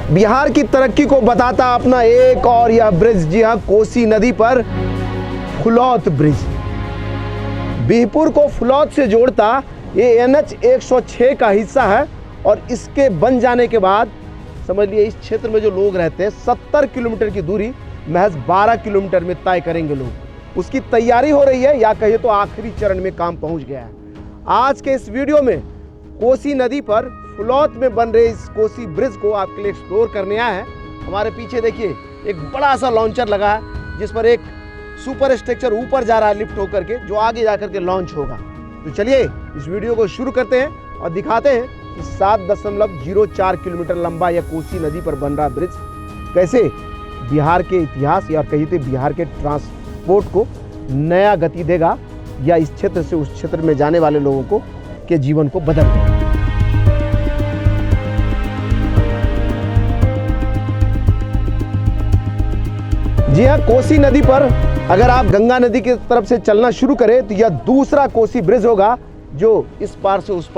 बिहार की तरक्की को बताता अपना एक और यह ब्रिज, जी हाँ, कोसी नदी पर फुलौत ब्रिज। बिहपुर को फुलौत से जोड़ता ये NH 106 का हिस्सा है और इसके बन जाने के बाद समझ लिए इस क्षेत्र में जो लोग रहते हैं 70 किलोमीटर की दूरी महज 12 किलोमीटर में तय करेंगे लोग। उसकी तैयारी हो रही है, या कहिए तो आखिरी चरण में काम पहुंच गया है। आज के इस वीडियो में कोसी नदी पर फुलौत में बन रहे इस कोसी ब्रिज को आपके लिए एक्सप्लोर करने आया है। हमारे पीछे देखिए एक बड़ा सा लॉन्चर लगा है जिस पर एक सुपर स्ट्रक्चर ऊपर जा रहा है लिफ्ट होकर के, जो आगे जाकर के लॉन्च होगा। तो चलिए इस वीडियो को शुरू करते हैं और दिखाते हैं कि 7.04 किलोमीटर लंबा यह कोसी नदी पर बन रहा ब्रिज कैसे बिहार के इतिहास या कहिए तो बिहार के ट्रांसपोर्ट को नया गति देगा, या इस क्षेत्र से उस क्षेत्र में जाने वाले लोगों को के जीवन को बदल देगा। जी हाँ, कोसी नदी पर अगर आप गंगा नदी की तरफ से चलना शुरू करें तो यह दूसरा कोसी ब्रिज होगा जो इस पार से उस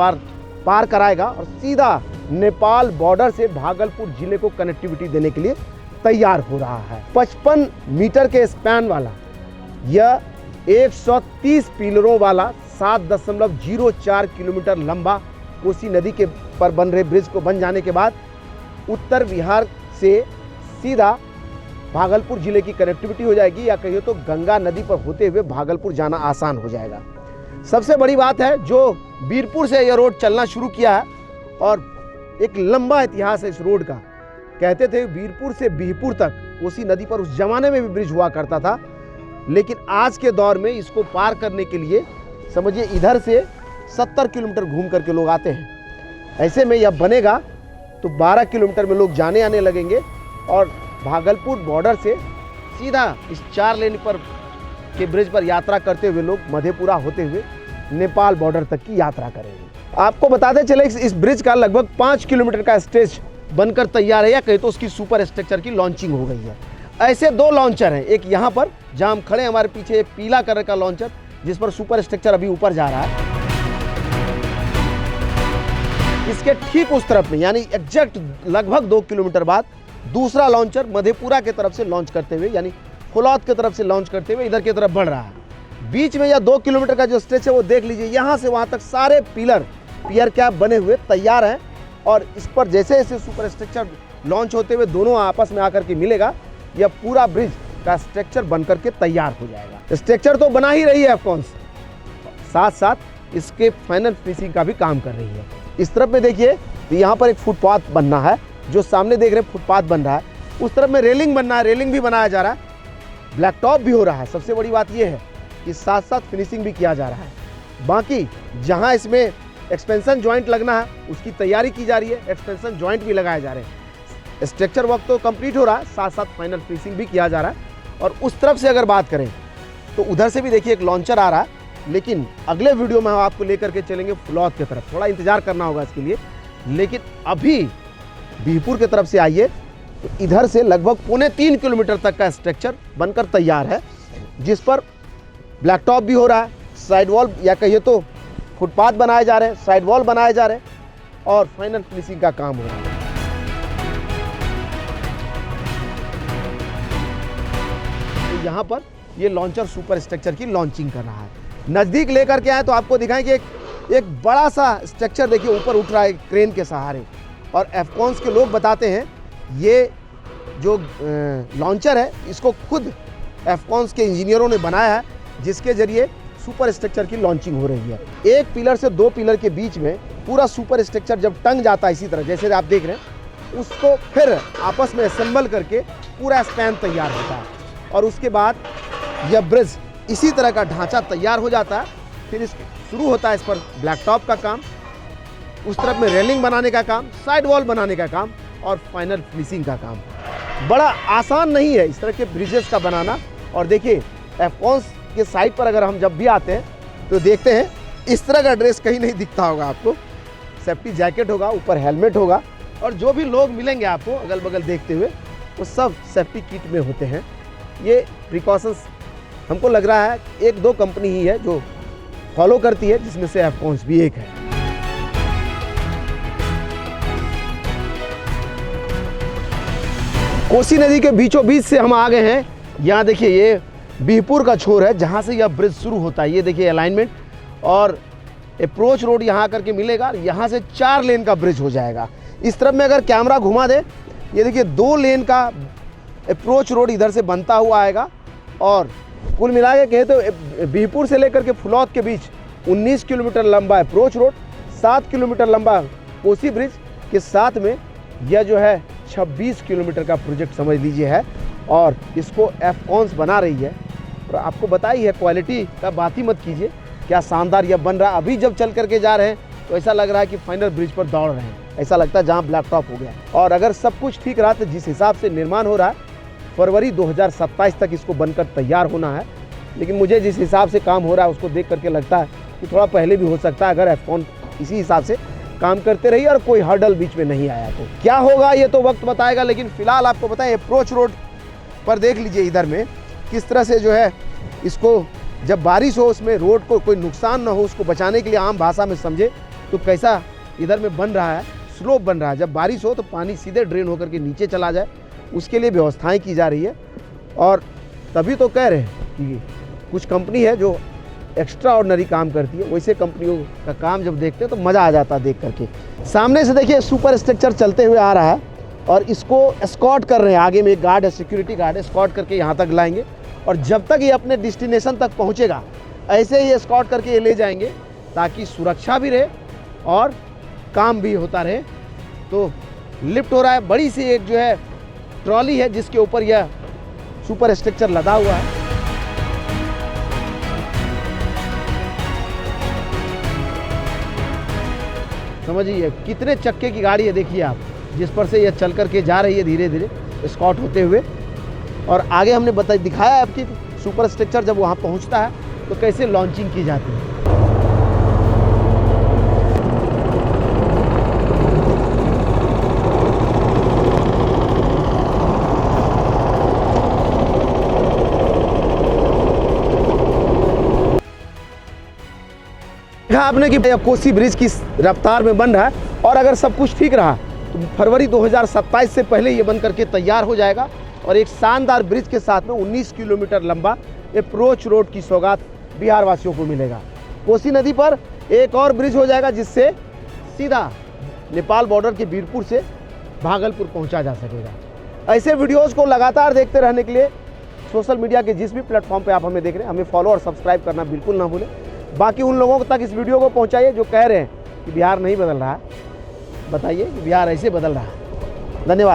पार कराएगा और सीधा नेपाल बॉर्डर से भागलपुर जिले को कनेक्टिविटी देने के लिए तैयार हो रहा है। 55 मीटर के स्पैन वाला यह 130 पिलरों वाला 7.04 किलोमीटर लंबा कोसी नदी के पर बन रहे ब्रिज को बन जाने के बाद उत्तर बिहार से सीधा भागलपुर जिले की कनेक्टिविटी हो जाएगी, या कहिए तो गंगा नदी पर होते हुए भागलपुर जाना आसान हो जाएगा। सबसे बड़ी बात है जो बीरपुर से यह रोड चलना शुरू किया है और एक लंबा इतिहास है इस रोड का। कहते थे बीरपुर से बिहपुर तक कोसी नदी पर उस जमाने में भी ब्रिज हुआ करता था, लेकिन आज के दौर में इसको पार करने के लिए समझिए इधर से 70 किलोमीटर घूम करके लोग आते हैं। ऐसे में यह बनेगा तो 12 किलोमीटर में लोग जाने आने लगेंगे और भागलपुर बॉर्डर से सीधा इस 4 लेन पर के ब्रिज पर यात्रा करते हुए लोग मधेपुरा होते हुए नेपाल बॉर्डर तक की यात्रा करेंगे। आपको बताते चले इस ब्रिज का लगभग 5 किलोमीटर का स्टेज बनकर तैयार है, या कहीं तो उसकी सुपर स्ट्रक्चर की लॉन्चिंग हो गई है। ऐसे 2 लॉन्चर हैं, एक यहाँ पर जहाँ हम खड़े हमारे पीछे एक पीला कलर का लॉन्चर जिस पर सुपर स्ट्रक्चर अभी ऊपर जा रहा है। इसके ठीक उस तरफ में यानी एग्जैक्ट लगभग 2 किलोमीटर बाद दूसरा लॉन्चर मधेपुरा की तरफ से लॉन्च करते हुए यानी फुलौत की तरफ से लॉन्च करते हुए इधर की तरफ बढ़ रहा है। बीच में यह 2 किलोमीटर का जो स्ट्रेच है वो देख लीजिए, यहाँ से वहाँ तक सारे पियर कैप बने हुए तैयार हैं और इस पर जैसे जैसे सुपर स्ट्रक्चर लॉन्च होते हुए दोनों आपस में आकर के मिलेगा, यह पूरा ब्रिज का स्ट्रक्चर बन करके तैयार हो जाएगा। स्ट्रक्चर तो बना ही रही है अफकोर्स, साथ साथ इसके फाइनल फिनिशिंग का भी काम कर रही है। इस तरफ में देखिए तो यहाँ पर एक फुटपाथ बनना है, जो सामने देख रहे हैं फुटपाथ बन रहा है, उस तरफ में रेलिंग बनना है, रेलिंग भी बनाया जा रहा है, ब्लैक टॉप भी हो रहा है। सबसे बड़ी बात यह है कि साथ साथ फिनिशिंग भी किया जा रहा है। बाकी जहां इसमें एक्सपेंशन जॉइंट लगना है उसकी तैयारी की जा रही है, एक्सपेंशन जॉइंट भी लगाए जा रहे हैं। स्ट्रक्चर वर्क तो कंप्लीट हो रहा है, साथ साथ फाइनल फिनिशिंग भी किया जा रहा है। और उस तरफ से अगर बात करें तो उधर से भी देखिए एक लॉन्चर आ रहा है, लेकिन अगले वीडियो में हम आपको लेकर के चलेंगे फुलौत की तरफ। थोड़ा इंतजार करना होगा इसके लिए, लेकिन अभी बिहपुर की तरफ से आइए तो इधर से लगभग 2.25 किलोमीटर तक का स्ट्रक्चर बनकर तैयार है, जिस पर ब्लैक टॉप भी हो रहा है, साइड वॉल या कहिए तो फुटपाथ बनाए जा रहे हैं, साइड वॉल बनाए जा रहे हैं और फाइनल फिनिशिंग का काम हो रहा है। तो यहाँ पर ये लॉन्चर सुपर स्ट्रक्चर की लॉन्चिंग कर रहा है। नज़दीक लेकर के आए तो आपको दिखाएं कि एक बड़ा सा स्ट्रक्चर देखिए ऊपर उठ रहा है क्रेन के सहारे, और एफकॉन्स के लोग बताते हैं ये जो लॉन्चर है इसको खुद एफकॉन्स के इंजीनियरों ने बनाया है, जिसके जरिए सुपर स्ट्रक्चर की लॉन्चिंग हो रही है। एक पिलर से 2 पिलर के बीच में पूरा सुपर स्ट्रक्चर जब टंग जाता है इसी तरह जैसे आप देख रहे हैं, उसको फिर आपस में असेंबल करके पूरा स्पैन तैयार होता है और उसके बाद यह ब्रिज इसी तरह का ढांचा तैयार हो जाता है। फिर शुरू होता है इस पर ब्लैक टॉप का काम, उस तरफ में रेलिंग बनाने का काम, साइड वॉल बनाने का काम और फाइनल फिनिशिंग का काम। बड़ा आसान नहीं है इस तरह के ब्रिजेस का बनाना। और देखिए एफकॉन्स के साइड पर अगर हम जब भी आते हैं तो देखते हैं इस तरह का ड्रेस कहीं नहीं दिखता होगा आपको। सेफ्टी जैकेट होगा, ऊपर हेलमेट होगा, और जो भी लोग मिलेंगे आपको अगल बगल देखते हुए वो सब सेफ्टी किट में होते हैं। ये प्रिकॉशंस हमको लग रहा है 1-2 कंपनी ही है जो फॉलो करती है, जिसमें से एफकॉन्स भी एक है। कोसी नदी के बीचों बीच से हम आ गए हैं। यहाँ देखिए ये बिहपुर का छोर है जहाँ से यह ब्रिज शुरू होता है। ये देखिए अलाइनमेंट और अप्रोच रोड यहाँ करके मिलेगा। यहाँ से 4 लेन का ब्रिज हो जाएगा। इस तरफ में अगर कैमरा घुमा दे, ये देखिए 2 लेन का अप्रोच रोड इधर से बनता हुआ आएगा। और कुल मिला के कहे तो बिहपुर से लेकर के फुलौत के बीच 19 किलोमीटर लंबा अप्रोच रोड, 7 किलोमीटर लंबा कोसी ब्रिज के साथ में यह जो है 26 किलोमीटर का प्रोजेक्ट समझ लीजिए है। और इसको एफकॉन्स बना रही है। और आपको बताई है, क्वालिटी का बात ही मत कीजिए, क्या शानदार यह बन रहा है। अभी जब चल करके जा रहे हैं तो ऐसा लग रहा है कि फाइनल ब्रिज पर दौड़ रहे हैं, ऐसा लगता है जहाँ ब्लैक टॉप हो गया। और अगर सब कुछ ठीक रहा तो जिस हिसाब से निर्माण हो रहा है, फरवरी 2027 तक इसको बनकर तैयार होना है। लेकिन मुझे जिस हिसाब से काम हो रहा है उसको देख करके लगता है कि थोड़ा पहले भी हो सकता है, अगर एफकॉन इसी हिसाब से काम करते रही और कोई हर्डल बीच में नहीं आया तो। क्या होगा ये तो वक्त बताएगा। लेकिन फिलहाल आपको बताएं, अप्रोच रोड पर देख लीजिए इधर में किस तरह से जो है इसको, जब बारिश हो उसमें रोड को कोई नुकसान ना हो, उसको बचाने के लिए आम भाषा में समझे तो कैसा इधर में बन रहा है, स्लोप बन रहा है। जब बारिश हो तो पानी सीधे ड्रेन होकर के नीचे चला जाए, उसके लिए व्यवस्थाएं की जा रही है। और तभी तो कह रहे हैं कि कुछ कंपनी है जो एक्स्ट्रा ऑर्डिनरी काम करती है। वैसे कंपनियों का काम जब देखते हैं तो मज़ा आ जाता है देख करके। सामने से देखिए सुपर स्ट्रक्चर चलते हुए आ रहा है और इसको एस्कॉर्ट कर रहे हैं। आगे में एक गार्ड है, सिक्योरिटी गार्ड, एस्कॉर्ट करके यहाँ तक लाएंगे। और जब तक ये अपने डेस्टिनेशन तक पहुँचेगा ऐसे ही एस्कॉर्ट करके ये ले जाएंगे, ताकि सुरक्षा भी रहे और काम भी होता रहे। तो लिफ्ट हो रहा है, बड़ी सी एक जो है ट्रॉली है जिसके ऊपर यह सुपर स्ट्रक्चर लदा हुआ है। समझिए कितने चक्के की गाड़ी है, देखिए आप, जिस पर से यह चल करके जा रही है धीरे धीरे स्कॉट होते हुए। और आगे हमने दिखाया आपकी सुपर स्ट्रक्चर जब वहाँ पहुँचता है तो कैसे लॉन्चिंग की जाती है। देखा आपने कि कोसी ब्रिज किस रफ्तार में बन रहा है। और अगर सब कुछ ठीक रहा तो फरवरी 2027 से पहले ये बन करके तैयार हो जाएगा। और एक शानदार ब्रिज के साथ में 19 किलोमीटर लंबा अप्रोच रोड की सौगात बिहार वासियों को मिलेगा। कोसी नदी पर एक और ब्रिज हो जाएगा जिससे सीधा नेपाल बॉर्डर के बीरपुर से भागलपुर पहुंचा जा सकेगा। ऐसे वीडियोस को लगातार देखते रहने के लिए सोशल मीडिया के जिस भी प्लेटफॉर्म पे आप हमें देख रहे हैं, हमें फॉलो और सब्सक्राइब करना बिल्कुल ना भूलें। बाकी उन लोगों तक इस वीडियो को पहुंचाइए जो कह रहे हैं कि बिहार नहीं बदल रहा है। बताइए कि बिहार ऐसे बदल रहा है। धन्यवाद।